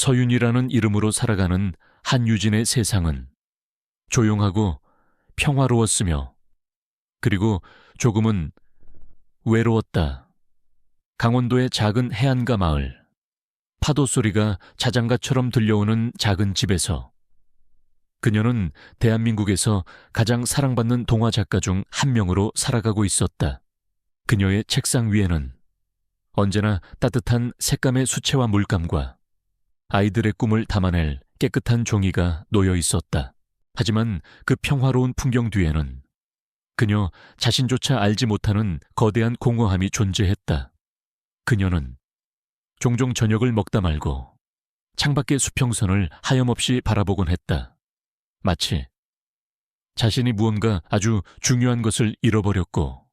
서윤이라는 이름으로 살아가는 한유진의 세상은 조용하고 평화로웠으며 그리고 조금은 외로웠다. 강원도의 작은 해안가 마을, 파도 소리가 자장가처럼 들려오는 작은 집에서 그녀는 대한민국에서 가장 사랑받는 동화 작가 중 한 명으로 살아가고 있었다. 그녀의 책상 위에는 언제나 따뜻한 색감의 수채화 물감과 아이들의 꿈을 담아낼 깨끗한 종이가 놓여 있었다. 하지만 그 평화로운 풍경 뒤에는 그녀 자신조차 알지 못하는 거대한 공허함이 존재했다. 그녀는 종종 저녁을 먹다 말고 창밖의 수평선을 하염없이 바라보곤 했다. 마치 자신이 무언가 아주 중요한 것을 잃어버렸고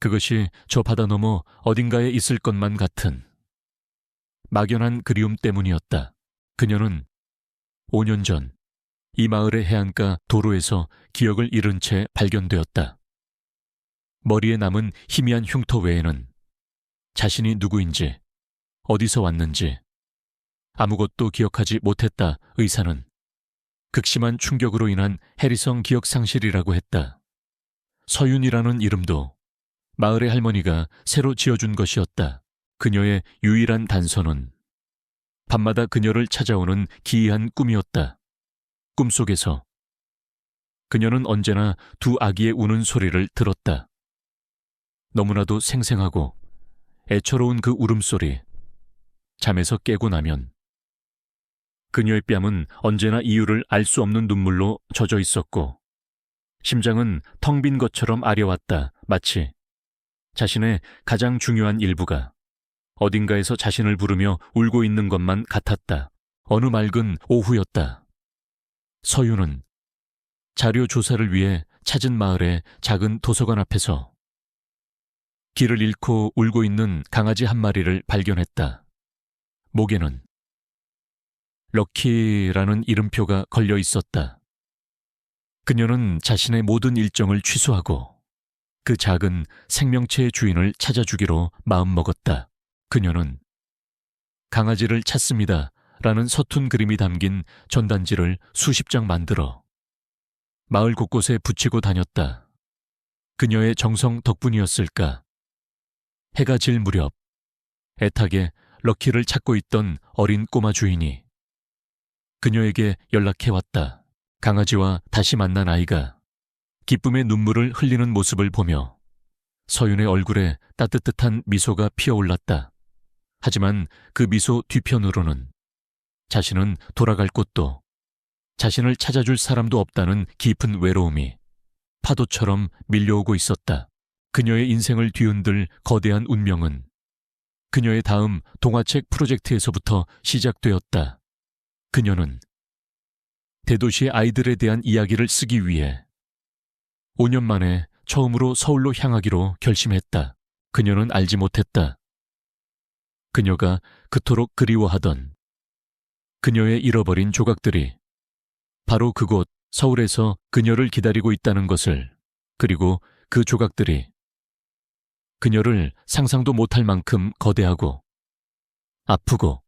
그것이 저 바다 너머 어딘가에 있을 것만 같은 막연한 그리움 때문이었다. 그녀는 5년 전 이 마을의 해안가 도로에서 기억을 잃은 채 발견되었다. 머리에 남은 희미한 흉터 외에는 자신이 누구인지, 어디서 왔는지 아무것도 기억하지 못했다. 의사는 극심한 충격으로 인한 해리성 기억 상실이라고 했다. 서윤이라는 이름도 마을의 할머니가 새로 지어준 것이었다. 그녀의 유일한 단서는 밤마다 그녀를 찾아오는 기이한 꿈이었다. 꿈속에서 그녀는 언제나 두 아기의 우는 소리를 들었다. 너무나도 생생하고 애처로운 그 울음소리. 잠에서 깨고 나면 그녀의 뺨은 언제나 이유를 알 수 없는 눈물로 젖어 있었고 심장은 텅 빈 것처럼 아려왔다. 마치 자신의 가장 중요한 일부가 어딘가에서 자신을 부르며 울고 있는 것만 같았다. 어느 맑은 오후였다. 서윤은 자료 조사를 위해 찾은 마을의 작은 도서관 앞에서 길을 잃고 울고 있는 강아지 한 마리를 발견했다. 목에는 럭키라는 이름표가 걸려 있었다. 그녀는 자신의 모든 일정을 취소하고 그 작은 생명체의 주인을 찾아주기로 마음먹었다. 그녀는 강아지를 찾습니다 라는 서툰 그림이 담긴 전단지를 수십 장 만들어 마을 곳곳에 붙이고 다녔다. 그녀의 정성 덕분이었을까? 해가 질 무렵 애타게 럭키를 찾고 있던 어린 꼬마 주인이 그녀에게 연락해왔다. 강아지와 다시 만난 아이가 기쁨의 눈물을 흘리는 모습을 보며 서윤의 얼굴에 따뜻한 미소가 피어올랐다. 하지만 그 미소 뒤편으로는 자신은 돌아갈 곳도 자신을 찾아줄 사람도 없다는 깊은 외로움이 파도처럼 밀려오고 있었다. 그녀의 인생을 뒤흔들 거대한 운명은 그녀의 다음 동화책 프로젝트에서부터 시작되었다. 그녀는 대도시의 아이들에 대한 이야기를 쓰기 위해 5년 만에 처음으로 서울로 향하기로 결심했다. 그녀는 알지 못했다. 그녀가 그토록 그리워하던 그녀의 잃어버린 조각들이 바로 그곳 서울에서 그녀를 기다리고 있다는 것을, 그리고 그 조각들이 그녀를 상상도 못할 만큼 거대하고 아프고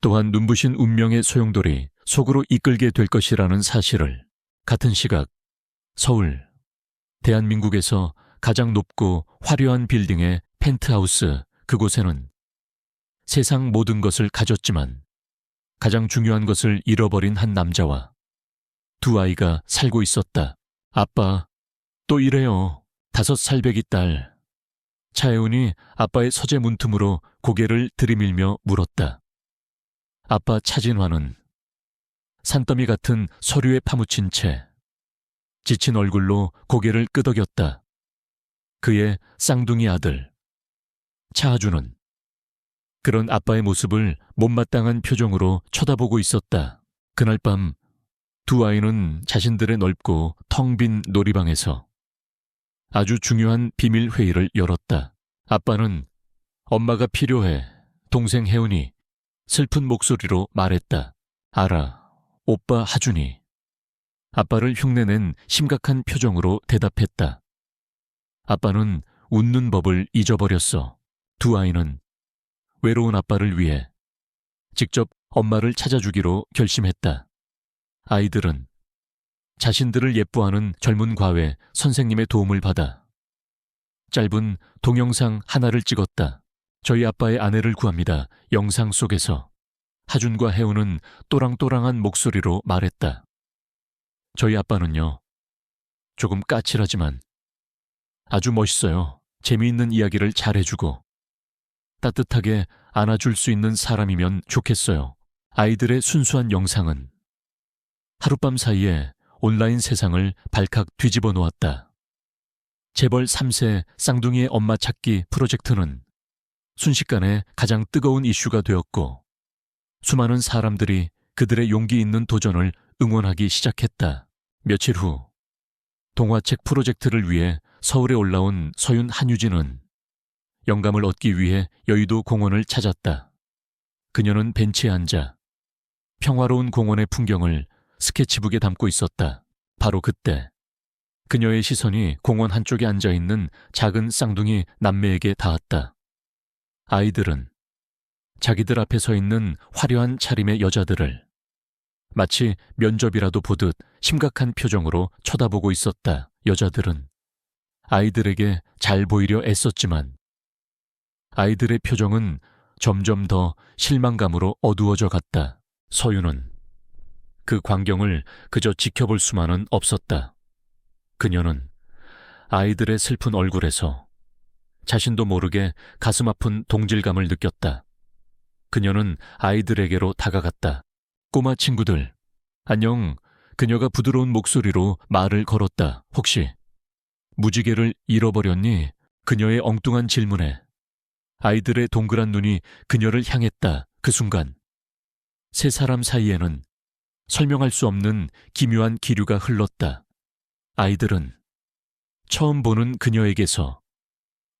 또한 눈부신 운명의 소용돌이 속으로 이끌게 될 것이라는 사실을. 같은 시각 서울, 대한민국에서 가장 높고 화려한 빌딩의 펜트하우스 그곳에는 세상 모든 것을 가졌지만 가장 중요한 것을 잃어버린 한 남자와 두 아이가 살고 있었다. 아빠, 또 이래요. 5살배기 딸. 차혜운이 아빠의 서재 문틈으로 고개를 들이밀며 물었다. 아빠 차진화는 산더미 같은 서류에 파묻힌 채 지친 얼굴로 고개를 끄덕였다. 그의 쌍둥이 아들 차하주는 그런 아빠의 모습을 못마땅한 표정으로 쳐다보고 있었다. 그날 밤 두 아이는 자신들의 넓고 텅 빈 놀이방에서 아주 중요한 비밀 회의를 열었다. 아빠는 엄마가 필요해. 동생 혜운이 슬픈 목소리로 말했다. 알아. 오빠 하준이. 아빠를 흉내낸 심각한 표정으로 대답했다. 아빠는 웃는 법을 잊어버렸어. 두 아이는 외로운 아빠를 위해 직접 엄마를 찾아주기로 결심했다. 아이들은 자신들을 예뻐하는 젊은 과외 선생님의 도움을 받아 짧은 동영상 하나를 찍었다. 저희 아빠의 아내를 구합니다. 영상 속에서 하준과 혜우는 또랑또랑한 목소리로 말했다. 저희 아빠는요, 조금 까칠하지만 아주 멋있어요. 재미있는 이야기를 잘해주고 따뜻하게 안아줄 수 있는 사람이면 좋겠어요. 아이들의 순수한 영상은 하룻밤 사이에 온라인 세상을 발칵 뒤집어 놓았다. 재벌 3세 쌍둥이의 엄마 찾기 프로젝트는 순식간에 가장 뜨거운 이슈가 되었고 수많은 사람들이 그들의 용기 있는 도전을 응원하기 시작했다. 며칠 후 동화책 프로젝트를 위해 서울에 올라온 서윤 한유진은 영감을 얻기 위해 여의도 공원을 찾았다. 그녀는 벤치에 앉아 평화로운 공원의 풍경을 스케치북에 담고 있었다. 바로 그때 그녀의 시선이 공원 한쪽에 앉아있는 작은 쌍둥이 남매에게 닿았다. 아이들은 자기들 앞에 서 있는 화려한 차림의 여자들을 마치 면접이라도 보듯 심각한 표정으로 쳐다보고 있었다. 여자들은 아이들에게 잘 보이려 애썼지만 아이들의 표정은 점점 더 실망감으로 어두워져 갔다. 서윤은 그 광경을 그저 지켜볼 수만은 없었다. 그녀는 아이들의 슬픈 얼굴에서 자신도 모르게 가슴 아픈 동질감을 느꼈다. 그녀는 아이들에게로 다가갔다. 꼬마 친구들, 안녕. 그녀가 부드러운 목소리로 말을 걸었다. 혹시 무지개를 잃어버렸니? 그녀의 엉뚱한 질문에 아이들의 동그란 눈이 그녀를 향했다. 그 순간 세 사람 사이에는 설명할 수 없는 기묘한 기류가 흘렀다. 아이들은 처음 보는 그녀에게서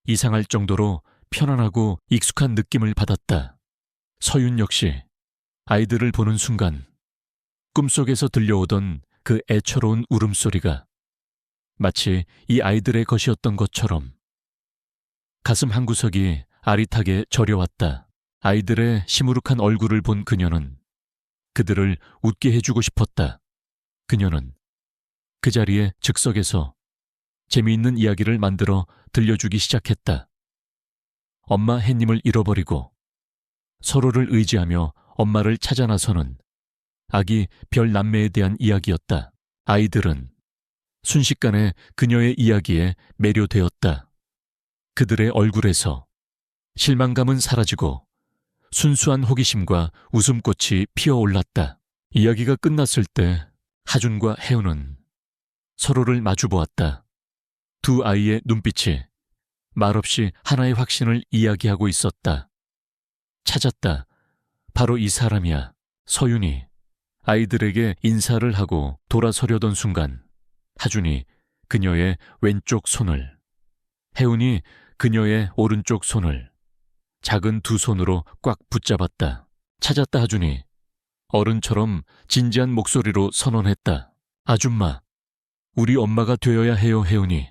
이상할 정도로 편안하고 익숙한 느낌을 받았다. 서윤 역시 아이들을 보는 순간 꿈속에서 들려오던 그 애처로운 울음소리가 마치 이 아이들의 것이었던 것처럼 가슴 한구석이 아릿하게 저려왔다. 아이들의 시무룩한 얼굴을 본 그녀는 그들을 웃게 해주고 싶었다. 그녀는 그 자리에 즉석에서 재미있는 이야기를 만들어 들려주기 시작했다. 엄마 햇님을 잃어버리고 서로를 의지하며 엄마를 찾아 나서는 아기 별 남매에 대한 이야기였다. 아이들은 순식간에 그녀의 이야기에 매료되었다. 그들의 얼굴에서 실망감은 사라지고 순수한 호기심과 웃음꽃이 피어올랐다. 이야기가 끝났을 때 하준과 혜우는 서로를 마주보았다. 두 아이의 눈빛이 말없이 하나의 확신을 이야기하고 있었다. 찾았다. 바로 이 사람이야. 서윤이 아이들에게 인사를 하고 돌아서려던 순간 하준이 그녀의 왼쪽 손을, 혜운이 그녀의 오른쪽 손을 작은 두 손으로 꽉 붙잡았다. 찾았다. 하준이 어른처럼 진지한 목소리로 선언했다. 아줌마, 우리 엄마가 되어야 해요. 혜운이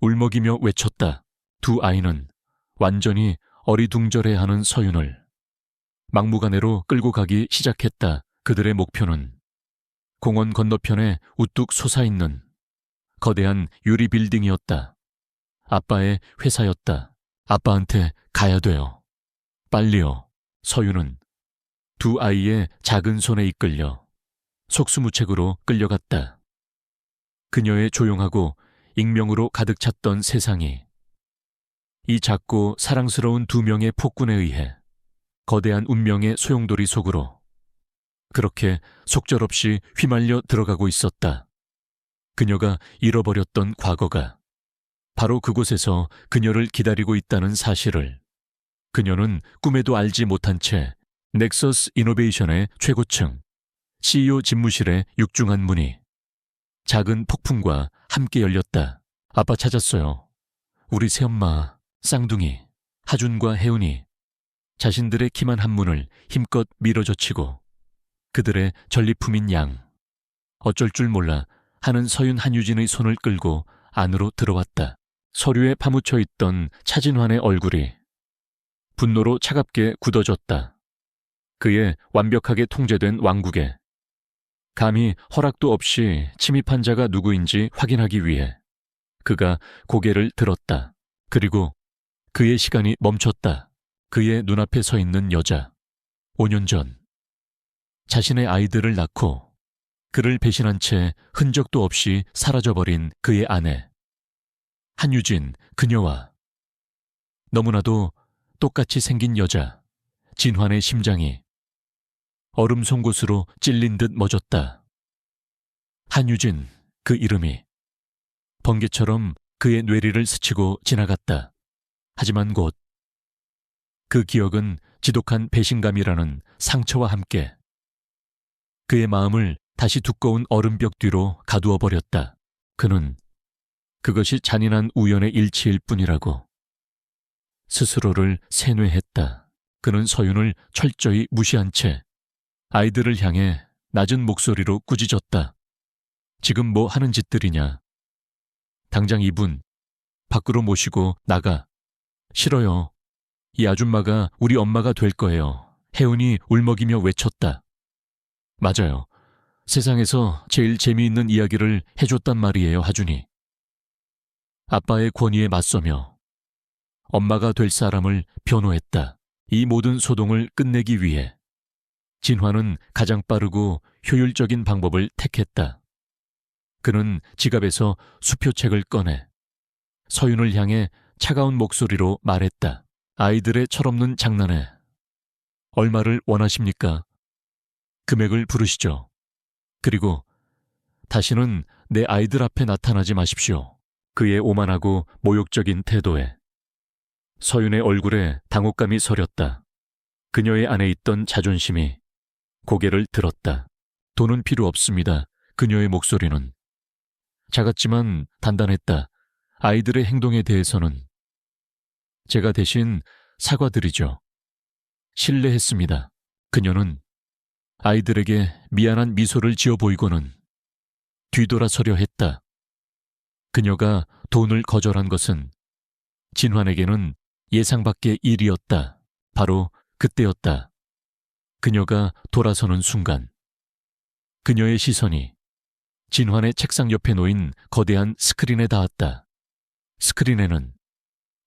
울먹이며 외쳤다. 두 아이는 완전히 어리둥절해하는 서윤을 막무가내로 끌고 가기 시작했다. 그들의 목표는 공원 건너편에 우뚝 솟아있는 거대한 유리 빌딩이었다. 아빠의 회사였다. 아빠한테 가야 돼요. 빨리요. 서윤은 두 아이의 작은 손에 이끌려 속수무책으로 끌려갔다. 그녀의 조용하고 익명으로 가득 찼던 세상이 이 작고 사랑스러운 두 명의 폭군에 의해 거대한 운명의 소용돌이 속으로 그렇게 속절없이 휘말려 들어가고 있었다. 그녀가 잃어버렸던 과거가 바로 그곳에서 그녀를 기다리고 있다는 사실을 그녀는 꿈에도 알지 못한 채 넥서스 이노베이션의 최고층 CEO 집무실에 육중한 문이 작은 폭풍과 함께 열렸다. 아빠 찾았어요. 우리 새엄마, 쌍둥이, 하준과 혜운이 자신들의 키만 한 문을 힘껏 밀어젖히고 그들의 전리품인 양, 어쩔 줄 몰라 하는 서윤 한유진의 손을 끌고 안으로 들어왔다. 서류에 파묻혀 있던 차진환의 얼굴이 분노로 차갑게 굳어졌다. 그의 완벽하게 통제된 왕국에 감히 허락도 없이 침입한 자가 누구인지 확인하기 위해 그가 고개를 들었다. 그리고 그의 시간이 멈췄다. 그의 눈앞에 서 있는 여자. 5년 전 자신의 아이들을 낳고 그를 배신한 채 흔적도 없이 사라져버린 그의 아내. 한유진, 그녀와 너무나도 똑같이 생긴 여자. 진환의 심장이 얼음 송곳으로 찔린 듯 멎었다. 한유진, 그 이름이 번개처럼 그의 뇌리를 스치고 지나갔다. 하지만 곧 그 기억은 지독한 배신감이라는 상처와 함께 그의 마음을 다시 두꺼운 얼음벽 뒤로 가두어 버렸다. 그는 그것이 잔인한 우연의 일치일 뿐이라고 스스로를 세뇌했다. 그는 서윤을 철저히 무시한 채 아이들을 향해 낮은 목소리로 꾸짖었다. 지금 뭐 하는 짓들이냐. 당장 이분 밖으로 모시고 나가. 싫어요. 이 아줌마가 우리 엄마가 될 거예요. 혜은이 울먹이며 외쳤다. 맞아요. 세상에서 제일 재미있는 이야기를 해줬단 말이에요, 하준이. 아빠의 권위에 맞서며 엄마가 될 사람을 변호했다. 이 모든 소동을 끝내기 위해 진화는 가장 빠르고 효율적인 방법을 택했다. 그는 지갑에서 수표책을 꺼내 서윤을 향해 차가운 목소리로 말했다. 아이들의 철없는 장난에 얼마를 원하십니까? 금액을 부르시죠. 그리고 다시는 내 아이들 앞에 나타나지 마십시오. 그의 오만하고 모욕적인 태도에 서윤의 얼굴에 당혹감이 서렸다. 그녀의 안에 있던 자존심이 고개를 들었다. 돈은 필요 없습니다. 그녀의 목소리는 작았지만 단단했다. 아이들의 행동에 대해서는 제가 대신 사과드리죠. 실례했습니다. 그녀는 아이들에게 미안한 미소를 지어 보이고는 뒤돌아서려 했다. 그녀가 돈을 거절한 것은 진환에게는 예상 밖의 일이었다. 바로 그때였다. 그녀가 돌아서는 순간 그녀의 시선이 진환의 책상 옆에 놓인 거대한 스크린에 닿았다. 스크린에는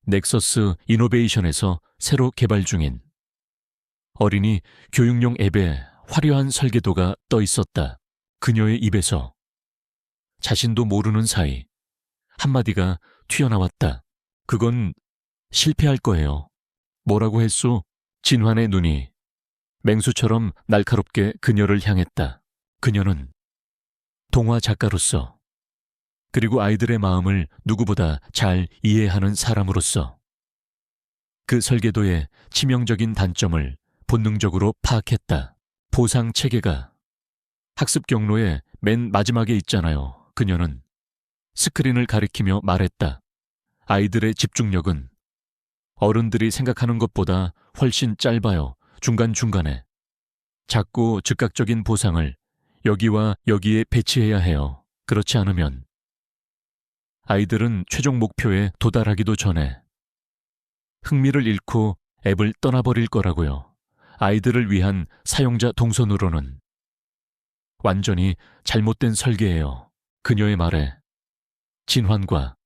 넥서스 이노베이션에서 새로 개발 중인 어린이 교육용 앱의 화려한 설계도가 떠 있었다. 그녀의 입에서 자신도 모르는 사이 한마디가 튀어나왔다. 그건 실패할 거예요. 뭐라고 했소? 진환의 눈이 맹수처럼 날카롭게 그녀를 향했다. 그녀는 동화 작가로서 그리고 아이들의 마음을 누구보다 잘 이해하는 사람으로서 그 설계도의 치명적인 단점을 본능적으로 파악했다. 보상 체계가 학습 경로의 맨 마지막에 있잖아요. 그녀는 스크린을 가리키며 말했다. 아이들의 집중력은 어른들이 생각하는 것보다 훨씬 짧아요. 중간중간에 작고 즉각적인 보상을 여기와 여기에 배치해야 해요. 그렇지 않으면 아이들은 최종 목표에 도달하기도 전에 흥미를 잃고 앱을 떠나버릴 거라고요. 아이들을 위한 사용자 동선으로는 완전히 잘못된 설계예요. 그녀의 말에 진환과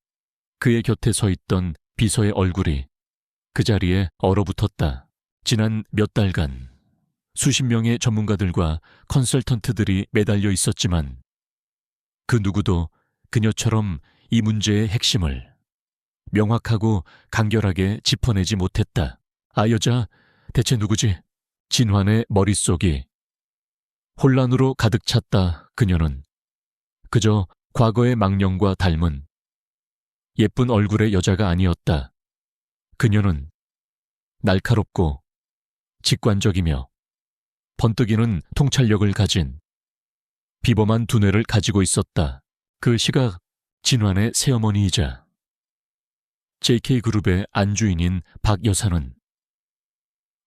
그의 곁에 서 있던 비서의 얼굴이 그 자리에 얼어붙었다. 지난 몇 달간 수십 명의 전문가들과 컨설턴트들이 매달려 있었지만 그 누구도 그녀처럼 이 문제의 핵심을 명확하고 간결하게 짚어내지 못했다. 아, 여자 대체 누구지? 진환의 머릿속이 혼란으로 가득 찼다. 그녀는 그저 과거의 망령과 닮은 예쁜 얼굴의 여자가 아니었다. 그녀는 날카롭고 직관적이며 번뜩이는 통찰력을 가진 비범한 두뇌를 가지고 있었다. 그 시각 진환의 새어머니이자 JK그룹의 안주인인 박 여사는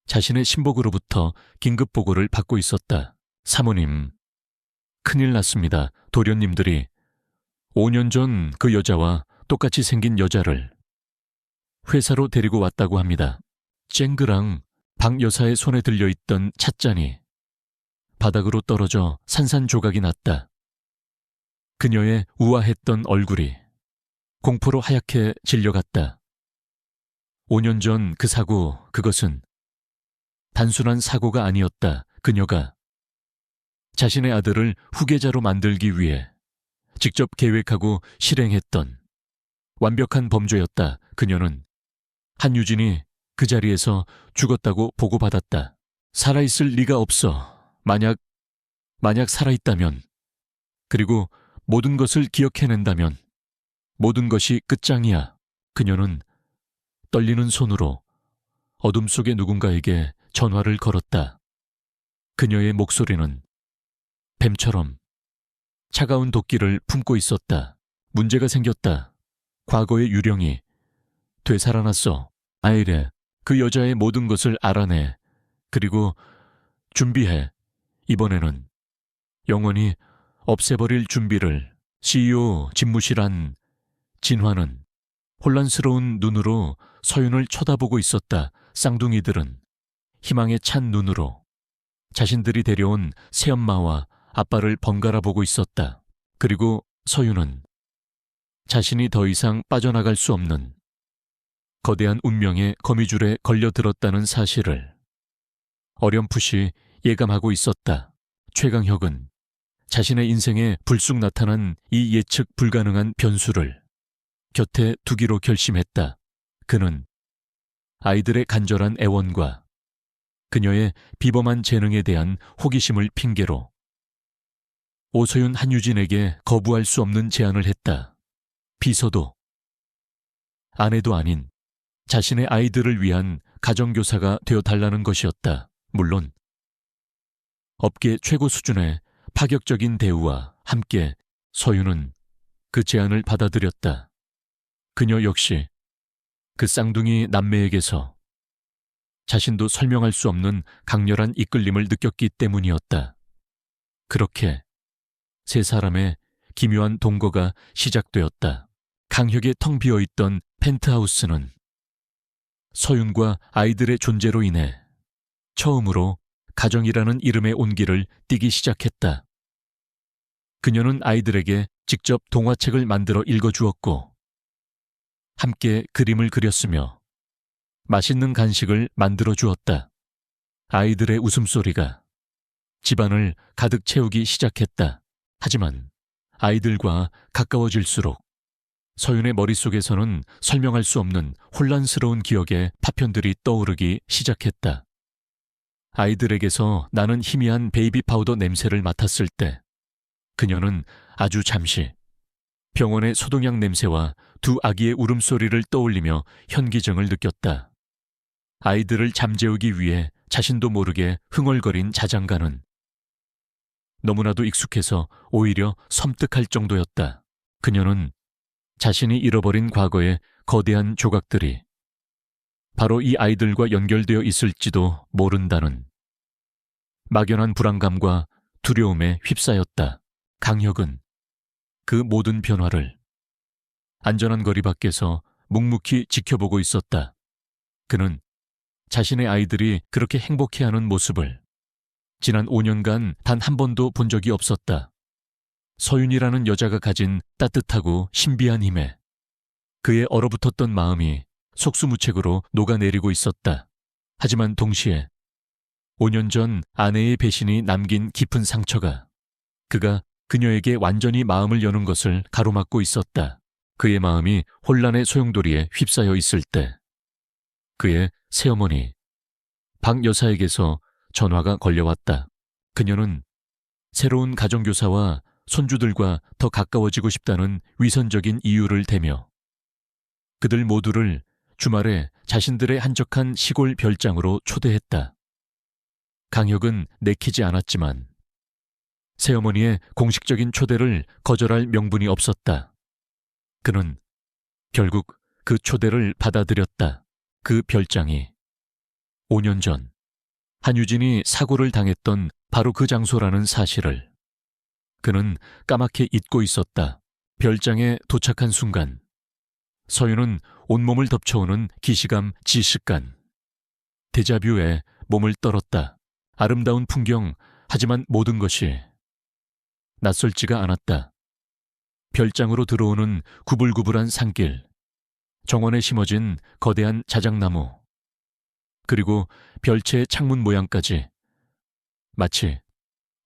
자신의 신복으로부터 긴급 보고를 받고 있었다. 사모님, 큰일 났습니다. 도련님들이 5년 전 그 여자와 똑같이 생긴 여자를 회사로 데리고 왔다고 합니다. 쨍그랑 박 여사의 손에 들려있던 찻잔이 바닥으로 떨어져 산산조각이 났다. 그녀의 우아했던 얼굴이 공포로 하얗게 질려갔다. 5년 전 그 사고, 그것은 단순한 사고가 아니었다. 그녀가 자신의 아들을 후계자로 만들기 위해 직접 계획하고 실행했던 완벽한 범죄였다. 그녀는 한유진이 그 자리에서 죽었다고 보고받았다. 살아있을 리가 없어. 만약 살아있다면, 그리고 모든 것을 기억해낸다면 모든 것이 끝장이야. 그녀는 떨리는 손으로 어둠 속의 누군가에게 전화를 걸었다. 그녀의 목소리는 뱀처럼 차가운 도끼를 품고 있었다. 문제가 생겼다. 과거의 유령이 되살아났어. 아이래, 그 여자의 모든 것을 알아내. 그리고 준비해. 이번에는 영원히 없애버릴 준비를. CEO 집무실안 진화는 혼란스러운 눈으로 서윤을 쳐다보고 있었다. 쌍둥이들은 희망에 찬 눈으로 자신들이 데려온 새엄마와 아빠를 번갈아 보고 있었다. 그리고 서윤은 자신이 더 이상 빠져나갈 수 없는 거대한 운명의 거미줄에 걸려들었다는 사실을 어렴풋이 예감하고 있었다. 최강혁은 자신의 인생에 불쑥 나타난 이 예측 불가능한 변수를 곁에 두기로 결심했다. 그는 아이들의 간절한 애원과 그녀의 비범한 재능에 대한 호기심을 핑계로 오소윤 한유진에게 거부할 수 없는 제안을 했다. 비서도 아내도 아닌 자신의 아이들을 위한 가정교사가 되어달라는 것이었다. 물론 업계 최고 수준의 파격적인 대우와 함께 서윤은 그 제안을 받아들였다. 그녀 역시 그 쌍둥이 남매에게서 자신도 설명할 수 없는 강렬한 이끌림을 느꼈기 때문이었다. 그렇게 세 사람의 기묘한 동거가 시작되었다. 강혁의 텅 비어있던 펜트하우스는 서윤과 아이들의 존재로 인해 처음으로 가정이라는 이름의 온기를 띠기 시작했다. 그녀는 아이들에게 직접 동화책을 만들어 읽어주었고 함께 그림을 그렸으며 맛있는 간식을 만들어 주었다. 아이들의 웃음소리가 집안을 가득 채우기 시작했다. 하지만 아이들과 가까워질수록 서윤의 머릿속에서는 설명할 수 없는 혼란스러운 기억의 파편들이 떠오르기 시작했다. 아이들에게서 나는 희미한 베이비 파우더 냄새를 맡았을 때 그녀는 아주 잠시 병원의 소독약 냄새와 두 아기의 울음소리를 떠올리며 현기증을 느꼈다. 아이들을 잠재우기 위해 자신도 모르게 흥얼거린 자장가는 너무나도 익숙해서 오히려 섬뜩할 정도였다. 그녀는 자신이 잃어버린 과거의 거대한 조각들이 바로 이 아이들과 연결되어 있을지도 모른다는 막연한 불안감과 두려움에 휩싸였다. 강혁은 그 모든 변화를 안전한 거리 밖에서 묵묵히 지켜보고 있었다. 그는 자신의 아이들이 그렇게 행복해하는 모습을 지난 5년간 단 한 번도 본 적이 없었다. 서윤이라는 여자가 가진 따뜻하고 신비한 힘에 그의 얼어붙었던 마음이 속수무책으로 녹아내리고 있었다. 하지만 동시에 5년 전 아내의 배신이 남긴 깊은 상처가 그가 그녀에게 완전히 마음을 여는 것을 가로막고 있었다. 그의 마음이 혼란의 소용돌이에 휩싸여 있을 때 그의 새어머니 박 여사에게서 전화가 걸려왔다. 그녀는 새로운 가정교사와 손주들과 더 가까워지고 싶다는 위선적인 이유를 대며 그들 모두를 주말에 자신들의 한적한 시골 별장으로 초대했다. 강혁은 내키지 않았지만 새어머니의 공식적인 초대를 거절할 명분이 없었다. 그는 결국 그 초대를 받아들였다. 그 별장이 5년 전 한유진이 사고를 당했던 바로 그 장소라는 사실을 그는 까맣게 잊고 있었다. 별장에 도착한 순간 서윤은 온몸을 덮쳐오는 기시감 지식간 데자뷰에 몸을 떨었다. 아름다운 풍경, 하지만 모든 것이 낯설지가 않았다. 별장으로 들어오는 구불구불한 산길, 정원에 심어진 거대한 자작나무, 그리고 별채의 창문 모양까지 마치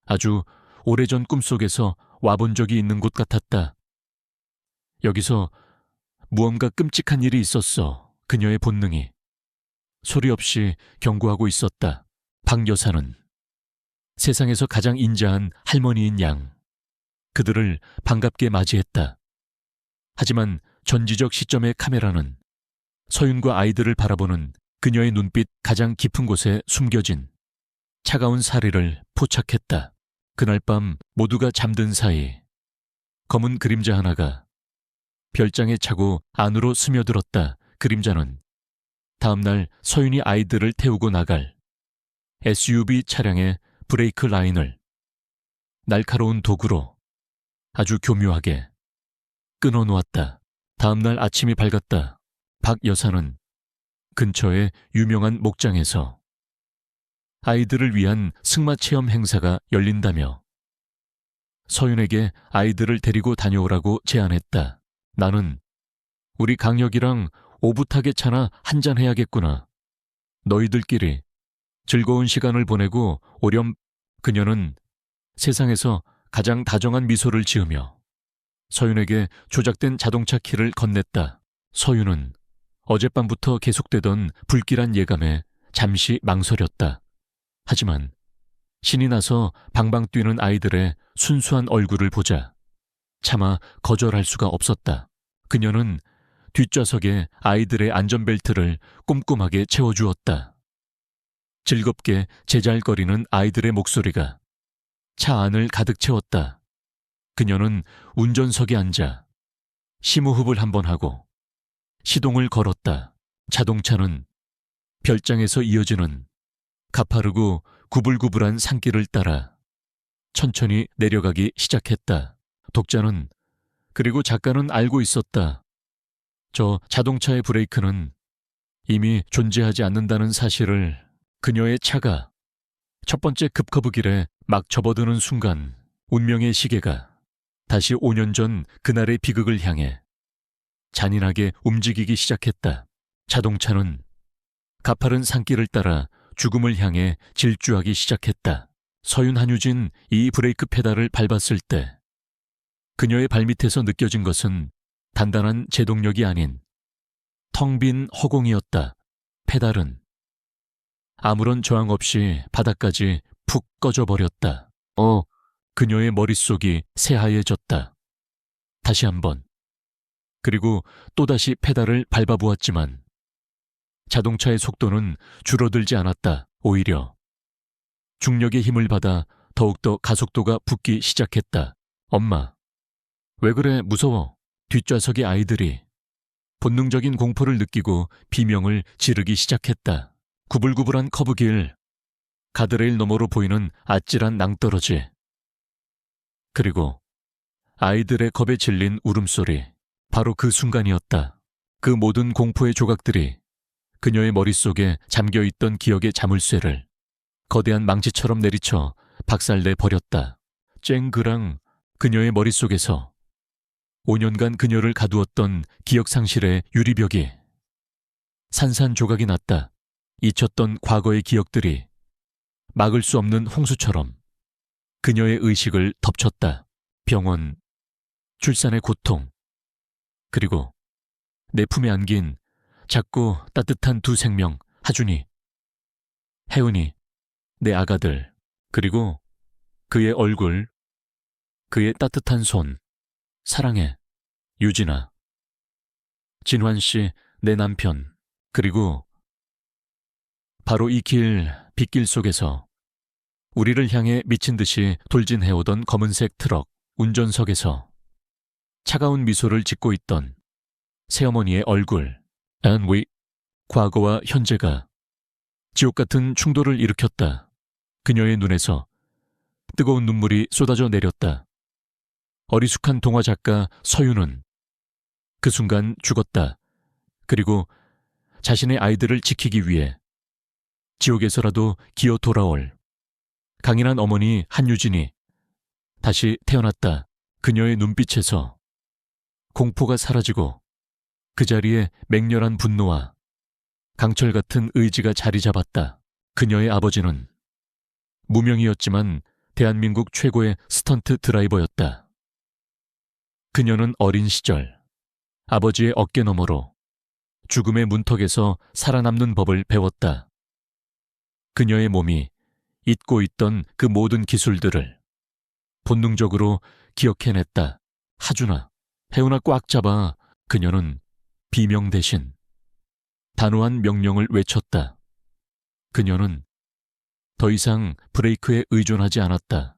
아주 오래전 꿈속에서 와본 적이 있는 곳 같았다. 여기서 무언가 끔찍한 일이 있었어. 그녀의 본능이 소리 없이 경고하고 있었다. 박 여사는 세상에서 가장 인자한 할머니인 양, 그들을 반갑게 맞이했다. 하지만 전지적 시점의 카메라는 서윤과 아이들을 바라보는 그녀의 눈빛 가장 깊은 곳에 숨겨진 차가운 사리를 포착했다. 그날 밤 모두가 잠든 사이 검은 그림자 하나가 별장에 차고 안으로 스며들었다. 그림자는 다음날 서윤이 아이들을 태우고 나갈 SUV 차량의 브레이크 라인을 날카로운 도구로 아주 교묘하게 끊어놓았다. 다음날 아침이 밝았다. 박 여사는 근처의 유명한 목장에서 아이들을 위한 승마 체험 행사가 열린다며 서윤에게 아이들을 데리고 다녀오라고 제안했다. 나는 우리 강혁이랑 오붓하게 차나 한잔 해야겠구나. 너희들끼리 즐거운 시간을 보내고 오렴. 그녀는 세상에서 가장 다정한 미소를 지으며 서윤에게 조작된 자동차 키를 건넸다. 서윤은 어젯밤부터 계속되던 불길한 예감에 잠시 망설였다. 하지만 신이 나서 방방 뛰는 아이들의 순수한 얼굴을 보자 차마 거절할 수가 없었다. 그녀는 뒷좌석에 아이들의 안전벨트를 꼼꼼하게 채워주었다. 즐겁게 제잘거리는 아이들의 목소리가 차 안을 가득 채웠다. 그녀는 운전석에 앉아 심호흡을 한번 하고 시동을 걸었다. 자동차는 별장에서 이어지는 가파르고 구불구불한 산길을 따라 천천히 내려가기 시작했다. 독자는 그리고 작가는 알고 있었다. 저 자동차의 브레이크는 이미 존재하지 않는다는 사실을. 그녀의 차가 첫 번째 급커브길에 막 접어드는 순간 운명의 시계가 다시 5년 전 그날의 비극을 향해 잔인하게 움직이기 시작했다. 자동차는 가파른 산길을 따라 죽음을 향해 질주하기 시작했다. 서윤 한유진 이 브레이크 페달을 밟았을 때 그녀의 발밑에서 느껴진 것은 단단한 제동력이 아닌 텅 빈 허공이었다. 페달은 아무런 저항 없이 바닥까지 푹 꺼져버렸다. 그녀의 머릿속이 새하얘졌다. 다시 한번. 그리고 또다시 페달을 밟아보았지만 자동차의 속도는 줄어들지 않았다. 오히려 중력의 힘을 받아 더욱더 가속도가 붙기 시작했다. 엄마, 왜 그래? 무서워. 뒷좌석의 아이들이 본능적인 공포를 느끼고 비명을 지르기 시작했다. 구불구불한 커브길, 가드레일 너머로 보이는 아찔한 낭떠러지, 그리고 아이들의 겁에 질린 울음소리. 바로 그 순간이었다. 그 모든 공포의 조각들이 그녀의 머릿속에 잠겨있던 기억의 자물쇠를 거대한 망치처럼 내리쳐 박살내 버렸다. 쨍그랑 그녀의 머릿속에서 5년간 그녀를 가두었던 기억 상실의 유리벽이 산산조각이 났다. 잊혔던 과거의 기억들이 막을 수 없는 홍수처럼 그녀의 의식을 덮쳤다. 병원, 출산의 고통, 그리고 내 품에 안긴 작고 따뜻한 두 생명, 하준이, 혜은이, 내 아가들, 그리고 그의 얼굴, 그의 따뜻한 손. 사랑해, 유진아. 진환 씨, 내 남편. 그리고 바로 이 길, 빗길 속에서 우리를 향해 미친 듯이 돌진해오던 검은색 트럭 운전석에서 차가운 미소를 짓고 있던 새어머니의 얼굴. 과거와 현재가 지옥 같은 충돌을 일으켰다. 그녀의 눈에서 뜨거운 눈물이 쏟아져 내렸다. 어리숙한 동화 작가 서윤은 그 순간 죽었다. 그리고 자신의 아이들을 지키기 위해 지옥에서라도 기어 돌아올 강인한 어머니 한유진이 다시 태어났다. 그녀의 눈빛에서 공포가 사라지고 그 자리에 맹렬한 분노와 강철 같은 의지가 자리 잡았다. 그녀의 아버지는 무명이었지만 대한민국 최고의 스턴트 드라이버였다. 그녀는 어린 시절 아버지의 어깨너머로 죽음의 문턱에서 살아남는 법을 배웠다. 그녀의 몸이 잊고 있던 그 모든 기술들을 본능적으로 기억해냈다. 하준아, 혜훈아 꽉 잡아. 그녀는 비명 대신 단호한 명령을 외쳤다. 그녀는 더 이상 브레이크에 의존하지 않았다.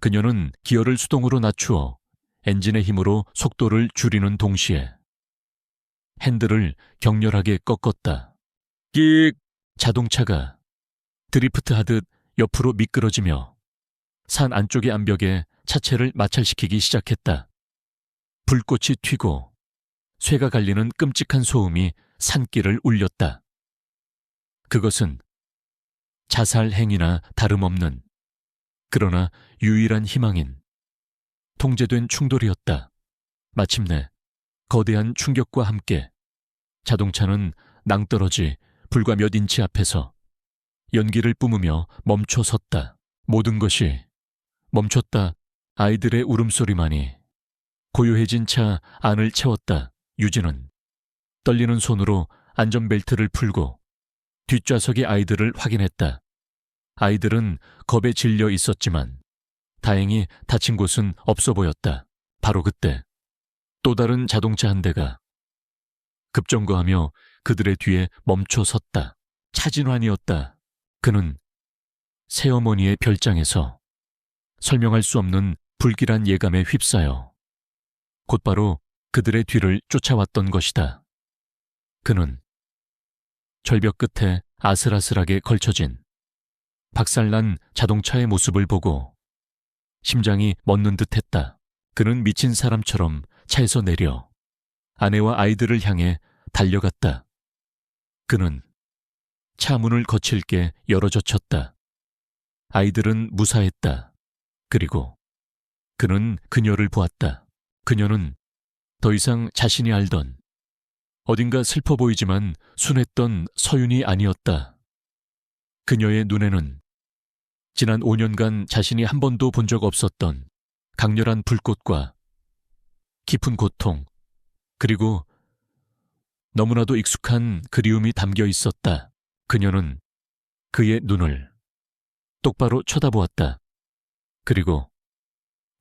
그녀는 기어를 수동으로 낮추어 엔진의 힘으로 속도를 줄이는 동시에 핸들을 격렬하게 꺾었다. 끽! 자동차가 드리프트 하듯 옆으로 미끄러지며 산 안쪽의 암벽에 차체를 마찰시키기 시작했다. 불꽃이 튀고 쇠가 갈리는 끔찍한 소음이 산길을 울렸다. 그것은 자살 행위나 다름없는 그러나 유일한 희망인 통제된 충돌이었다. 마침내 거대한 충격과 함께 자동차는 낭떠러지 불과 몇 인치 앞에서 연기를 뿜으며 멈춰 섰다. 모든 것이 멈췄다. 아이들의 울음소리만이 고요해진 차 안을 채웠다. 유진은 떨리는 손으로 안전벨트를 풀고 뒷좌석의 아이들을 확인했다. 아이들은 겁에 질려 있었지만 다행히 다친 곳은 없어 보였다. 바로 그때 또 다른 자동차 한 대가 급정거하며 그들의 뒤에 멈춰 섰다. 차진환이었다. 그는 새어머니의 별장에서 설명할 수 없는 불길한 예감에 휩싸여 곧바로 그들의 뒤를 쫓아왔던 것이다. 그는 절벽 끝에 아슬아슬하게 걸쳐진 박살난 자동차의 모습을 보고 심장이 멎는 듯했다. 그는 미친 사람처럼 차에서 내려 아내와 아이들을 향해 달려갔다. 그는 차 문을 거칠게 열어젖혔다. 아이들은 무사했다. 그리고 그는 그녀를 보았다. 그녀는 더 이상 자신이 알던 어딘가 슬퍼 보이지만 순했던 서윤이 아니었다. 그녀의 눈에는 지난 5년간 자신이 한 번도 본 적 없었던 강렬한 불꽃과 깊은 고통, 그리고 너무나도 익숙한 그리움이 담겨 있었다. 그녀는 그의 눈을 똑바로 쳐다보았다. 그리고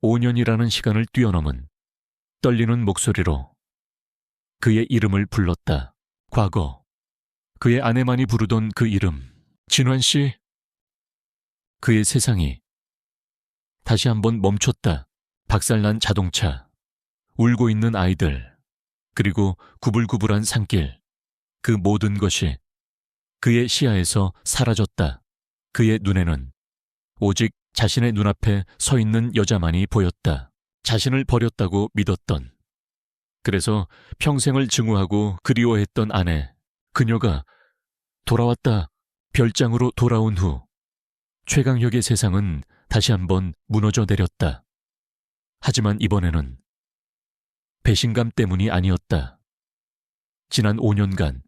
5년이라는 시간을 뛰어넘은 떨리는 목소리로 그의 이름을 불렀다. 과거 그의 아내만이 부르던 그 이름, 진환 씨. 그의 세상이 다시 한번 멈췄다. 박살난 자동차, 울고 있는 아이들, 그리고 구불구불한 산길, 그 모든 것이 그의 시야에서 사라졌다. 그의 눈에는 오직 자신의 눈앞에 서 있는 여자만이 보였다. 자신을 버렸다고 믿었던, 그래서 평생을 증오하고 그리워했던 아내, 그녀가 돌아왔다. 별장으로 돌아온 후 최강혁의 세상은 다시 한번 무너져 내렸다. 하지만 이번에는 배신감 때문이 아니었다. 지난 5년간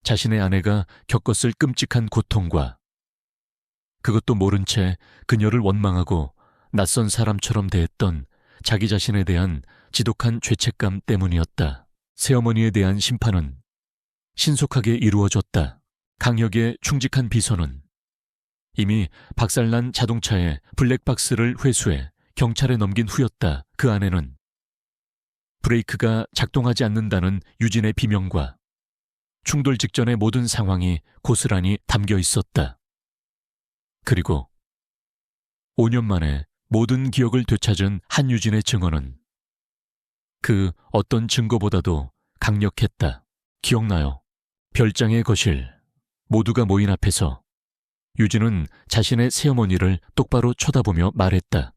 자신의 아내가 겪었을 끔찍한 고통과 그것도 모른 채 그녀를 원망하고 낯선 사람처럼 대했던 자기 자신에 대한 지독한 죄책감 때문이었다. 새어머니에 대한 심판은 신속하게 이루어졌다. 강혁의 충직한 비서는 이미 박살난 자동차의 블랙박스를 회수해 경찰에 넘긴 후였다. 그 안에는 브레이크가 작동하지 않는다는 유진의 비명과 충돌 직전의 모든 상황이 고스란히 담겨 있었다. 그리고 5년 만에 모든 기억을 되찾은 한유진의 증언은 그 어떤 증거보다도 강력했다. 기억나요? 별장의 거실, 모두가 모인 앞에서 유진은 자신의 새어머니를 똑바로 쳐다보며 말했다.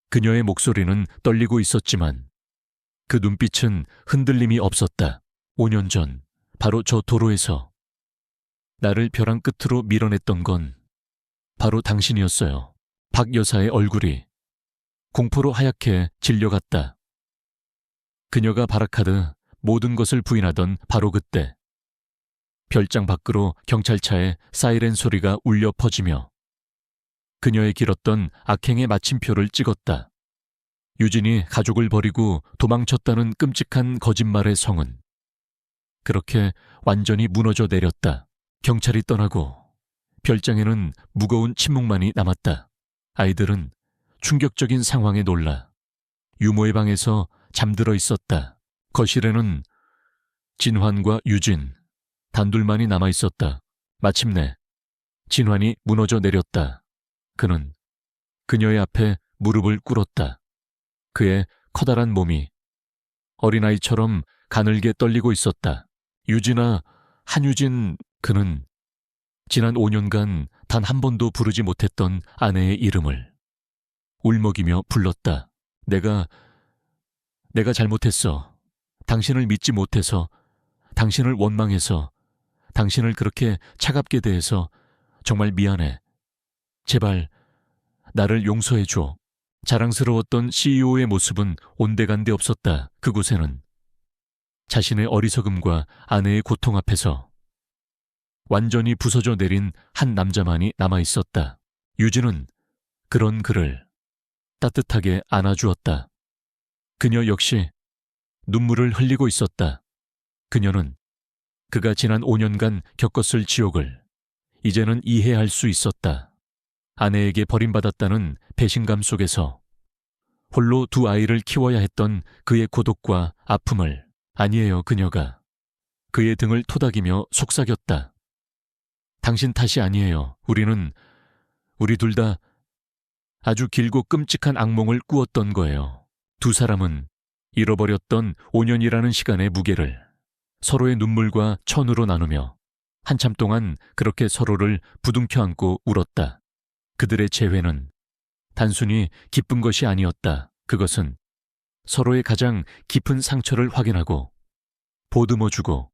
그녀의 목소리는 떨리고 있었지만 그 눈빛은 흔들림이 없었다. 5년 전 바로 저 도로에서 나를 벼랑 끝으로 밀어냈던 건 바로 당신이었어요. 박 여사의 얼굴이 공포로 하얗게 질려갔다. 그녀가 발악하듯 모든 것을 부인하던 바로 그때 별장 밖으로 경찰차의 사이렌 소리가 울려 퍼지며 그녀의 길었던 악행의 마침표를 찍었다. 유진이 가족을 버리고 도망쳤다는 끔찍한 거짓말의 성은 그렇게 완전히 무너져 내렸다. 경찰이 떠나고 별장에는 무거운 침묵만이 남았다. 아이들은 충격적인 상황에 놀라 유모의 방에서 잠들어 있었다. 거실에는 진환과 유진 단둘만이 남아 있었다. 마침내 진환이 무너져 내렸다. 그는 그녀의 앞에 무릎을 꿇었다. 그의 커다란 몸이 어린아이처럼 가늘게 떨리고 있었다. 유진아, 한유진. 그는 지난 5년간 단 한 번도 부르지 못했던 아내의 이름을 울먹이며 불렀다. 내가 잘못했어. 당신을 믿지 못해서, 당신을 원망해서, 당신을 그렇게 차갑게 대해서 정말 미안해. 제발 나를 용서해줘. 자랑스러웠던 CEO의 모습은 온데간데 없었다. 그곳에는 자신의 어리석음과 아내의 고통 앞에서 완전히 부서져 내린 한 남자만이 남아있었다. 유진은 그런 그를 따뜻하게 안아주었다. 그녀 역시 눈물을 흘리고 있었다. 그녀는 그가 지난 5년간 겪었을 지옥을 이제는 이해할 수 있었다. 아내에게 버림받았다는 배신감 속에서 홀로 두 아이를 키워야 했던 그의 고독과 아픔을 아니에요. 그녀가 그의 등을 토닥이며 속삭였다. 당신 탓이 아니에요. 우리 둘 다 아주 길고 끔찍한 악몽을 꾸었던 거예요. 두 사람은 잃어버렸던 5년이라는 시간의 무게를 서로의 눈물과 천으로 나누며 한참 동안 그렇게 서로를 부둥켜 안고 울었다. 그들의 재회는 단순히 기쁜 것이 아니었다. 그것은 서로의 가장 깊은 상처를 확인하고 보듬어주고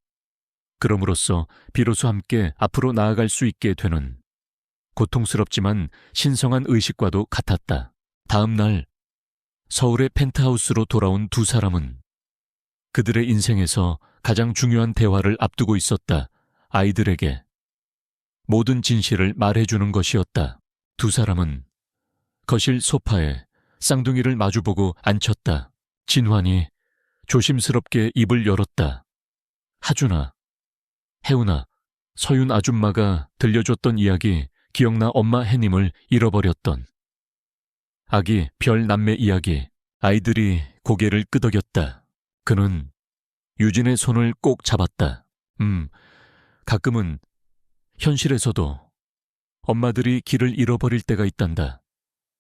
그럼으로써 비로소 함께 앞으로 나아갈 수 있게 되는 고통스럽지만 신성한 의식과도 같았다. 다음 날 서울의 펜트하우스로 돌아온 두 사람은 그들의 인생에서 가장 중요한 대화를 앞두고 있었다. 아이들에게 모든 진실을 말해주는 것이었다. 두 사람은 거실 소파에 쌍둥이를 마주보고 앉혔다. 진환이 조심스럽게 입을 열었다. 하준아, 혜훈아, 서윤 아줌마가 들려줬던 이야기 기억나? 엄마 해님을 잃어버렸던 아기 별 남매 이야기. 아이들이 고개를 끄덕였다. 그는 유진의 손을 꼭 잡았다. 가끔은 현실에서도 엄마들이 길을 잃어버릴 때가 있단다.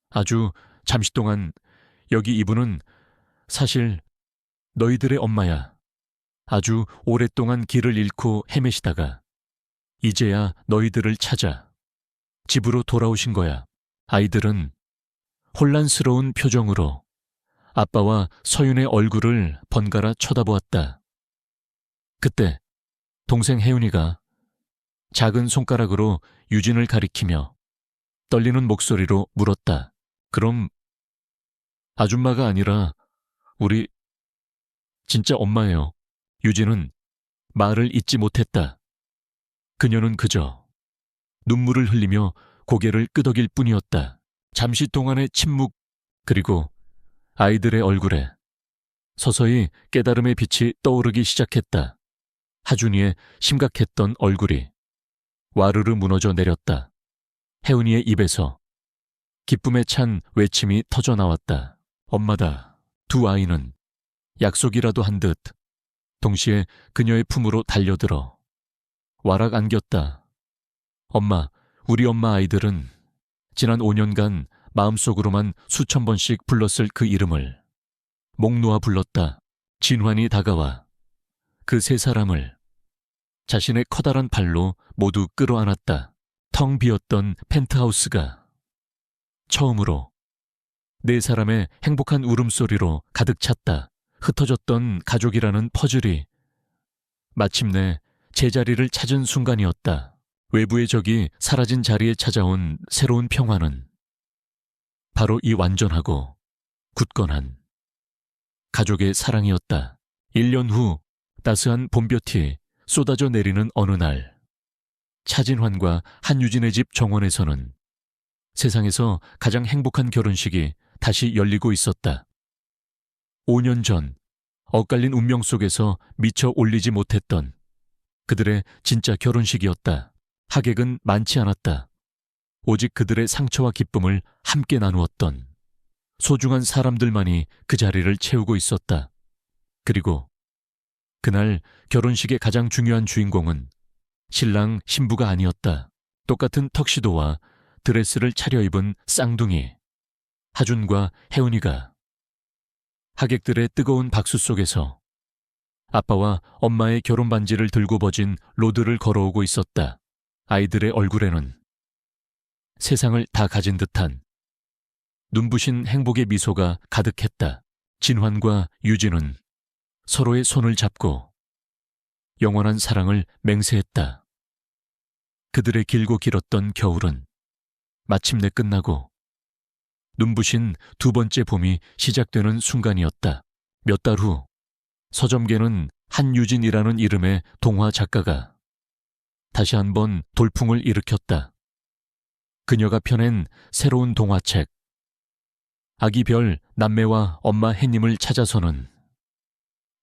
아주 잠시 동안 여기 이분은 사실 너희들의 엄마야. 아주 오랫동안 길을 잃고 헤매시다가 이제야 너희들을 찾아 집으로 돌아오신 거야. 아이들은 혼란스러운 표정으로 아빠와 서윤의 얼굴을 번갈아 쳐다보았다. 그때 동생 혜윤이가 작은 손가락으로 유진을 가리키며 떨리는 목소리로 물었다. 그럼 아줌마가 아니라 우리 진짜 엄마예요. 유진은 말을 잇지 못했다. 그녀는 그저 눈물을 흘리며 고개를 끄덕일 뿐이었다. 잠시 동안의 침묵, 그리고 아이들의 얼굴에 서서히 깨달음의 빛이 떠오르기 시작했다. 하준이의 심각했던 얼굴이 와르르 무너져 내렸다. 혜은이의 입에서 기쁨에 찬 외침이 터져나왔다. 엄마다. 두 아이는 약속이라도 한 듯 동시에 그녀의 품으로 달려들어 와락 안겼다. 엄마, 우리 엄마. 아이들은 지난 5년간 마음속으로만 수천 번씩 불렀을 그 이름을 목 놓아 불렀다. 진환이 다가와 그 세 사람을 자신의 커다란 발로 모두 끌어안았다. 텅 비었던 펜트하우스가 처음으로 네 사람의 행복한 울음소리로 가득 찼다. 흩어졌던 가족이라는 퍼즐이 마침내 제자리를 찾은 순간이었다. 외부의 적이 사라진 자리에 찾아온 새로운 평화는 바로 이 완전하고 굳건한 가족의 사랑이었다. 1년 후 따스한 봄볕이 쏟아져 내리는 어느 날, 차진환과 한유진의 집 정원에서는 세상에서 가장 행복한 결혼식이 다시 열리고 있었다. 5년 전 엇갈린 운명 속에서 미처 올리지 못했던 그들의 진짜 결혼식이었다. 하객은 많지 않았다. 오직 그들의 상처와 기쁨을 함께 나누었던 소중한 사람들만이 그 자리를 채우고 있었다. 그리고 그날 결혼식의 가장 중요한 주인공은 신랑 신부가 아니었다. 똑같은 턱시도와 드레스를 차려입은 쌍둥이 하준과 혜은이가 하객들의 뜨거운 박수 속에서 아빠와 엄마의 결혼 반지를 들고 버진 로드를 걸어오고 있었다. 아이들의 얼굴에는 세상을 다 가진 듯한 눈부신 행복의 미소가 가득했다. 진환과 유진은 서로의 손을 잡고 영원한 사랑을 맹세했다. 그들의 길고 길었던 겨울은 마침내 끝나고 눈부신 두 번째 봄이 시작되는 순간이었다. 몇 달 후 서점계는 한유진이라는 이름의 동화 작가가 다시 한번 돌풍을 일으켰다. 그녀가 펴낸 새로운 동화책 아기 별 남매와 엄마 해님을 찾아서는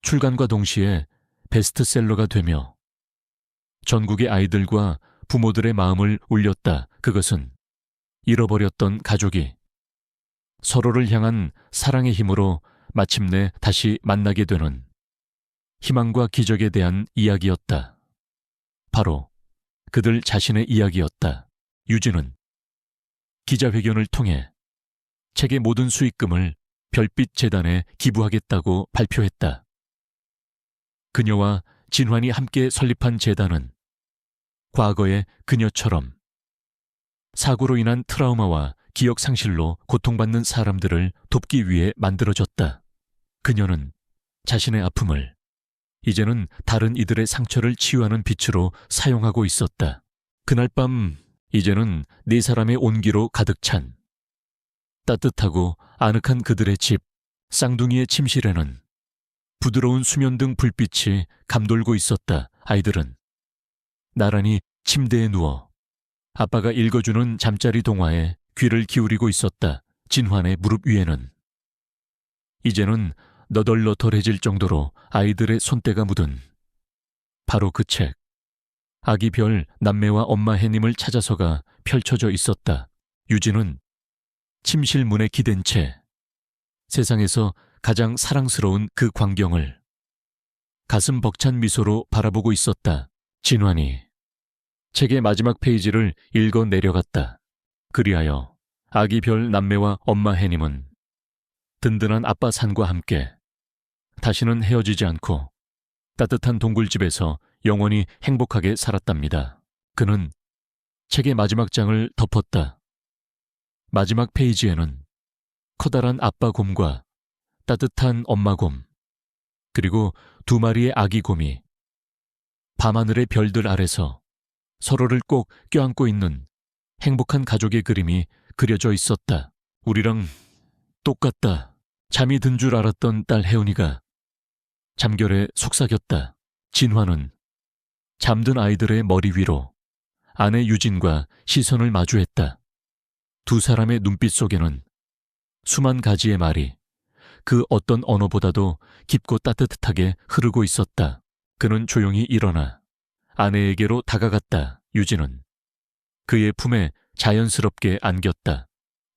출간과 동시에 베스트셀러가 되며 전국의 아이들과 부모들의 마음을 울렸다. 그것은 잃어버렸던 가족이 서로를 향한 사랑의 힘으로 마침내 다시 만나게 되는 희망과 기적에 대한 이야기였다. 바로 그들 자신의 이야기였다. 유진은 기자회견을 통해 책의 모든 수익금을 별빛 재단에 기부하겠다고 발표했다. 그녀와 진환이 함께 설립한 재단은 과거의 그녀처럼 사고로 인한 트라우마와 기억 상실로 고통받는 사람들을 돕기 위해 만들어졌다. 그녀는 자신의 아픔을 이제는 다른 이들의 상처를 치유하는 빛으로 사용하고 있었다. 그날 밤 이제는 네 사람의 온기로 가득 찬 따뜻하고 아늑한 그들의 집 쌍둥이의 침실에는 부드러운 수면 등 불빛이 감돌고 있었다. 아이들은 나란히 침대에 누워 아빠가 읽어주는 잠자리 동화에 귀를 기울이고 있었다. 진환의 무릎 위에는 이제는 너덜너덜해질 정도로 아이들의 손때가 묻은 바로 그 책, 아기 별 남매와 엄마 해님을 찾아서가 펼쳐져 있었다. 유진은 침실 문에 기댄 채 세상에서 가장 사랑스러운 그 광경을 가슴 벅찬 미소로 바라보고 있었다. 진환이 책의 마지막 페이지를 읽어 내려갔다. 그리하여 아기 별 남매와 엄마 해님은 든든한 아빠 산과 함께 다시는 헤어지지 않고 따뜻한 동굴집에서 영원히 행복하게 살았답니다. 그는 책의 마지막 장을 덮었다. 마지막 페이지에는 커다란 아빠 곰과 따뜻한 엄마 곰, 그리고 두 마리의 아기 곰이 밤하늘의 별들 아래서 서로를 꼭 껴안고 있는 행복한 가족의 그림이 그려져 있었다. 우리랑 똑같다. 잠이 든 줄 알았던 딸 혜은이가 잠결에 속삭였다. 진환은 잠든 아이들의 머리 위로 아내 유진과 시선을 마주했다. 두 사람의 눈빛 속에는 수만 가지의 말이 그 어떤 언어보다도 깊고 따뜻하게 흐르고 있었다. 그는 조용히 일어나 아내에게로 다가갔다. 유진은 그의 품에 자연스럽게 안겼다.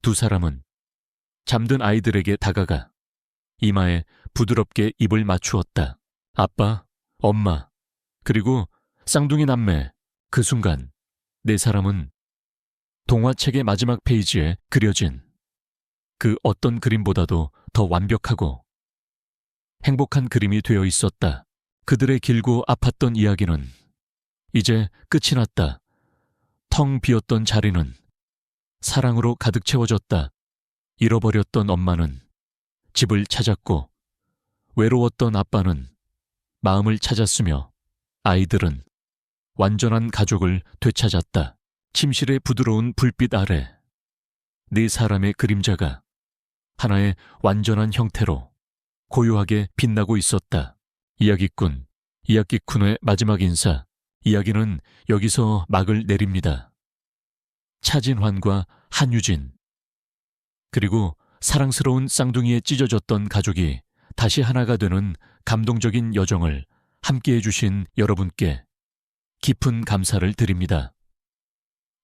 두 사람은 잠든 아이들에게 다가가 이마에 부드럽게 입을 맞추었다. 아빠, 엄마, 그리고 쌍둥이 남매. 그 순간 네 사람은 동화책의 마지막 페이지에 그려진 그 어떤 그림보다도 더 완벽하고 행복한 그림이 되어 있었다. 그들의 길고 아팠던 이야기는 이제 끝이 났다. 텅 비었던 자리는 사랑으로 가득 채워졌다. 잃어버렸던 엄마는 집을 찾았고 외로웠던 아빠는 마음을 찾았으며 아이들은 완전한 가족을 되찾았다. 침실의 부드러운 불빛 아래 네 사람의 그림자가 하나의 완전한 형태로 고요하게 빛나고 있었다. 이야기꾼, 이야기쿤의 마지막 인사. 이야기는 여기서 막을 내립니다. 차진환과 한유진, 그리고 사랑스러운 쌍둥이에 찢어졌던 가족이 다시 하나가 되는 감동적인 여정을 함께해 주신 여러분께 깊은 감사를 드립니다.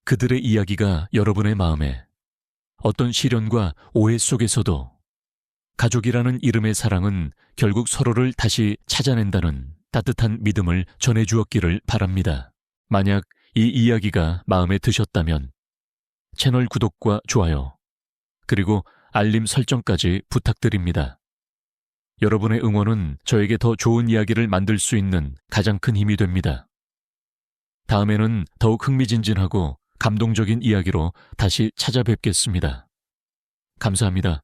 그들의 이야기가 여러분의 마음에 어떤 시련과 오해 속에서도 가족이라는 이름의 사랑은 결국 서로를 다시 찾아낸다는 따뜻한 믿음을 전해주었기를 바랍니다. 만약 이 이야기가 마음에 드셨다면 채널 구독과 좋아요, 그리고 알림 설정까지 부탁드립니다. 여러분의 응원은 저에게 더 좋은 이야기를 만들 수 있는 가장 큰 힘이 됩니다. 다음에는 더욱 흥미진진하고 감동적인 이야기로 다시 찾아뵙겠습니다. 감사합니다.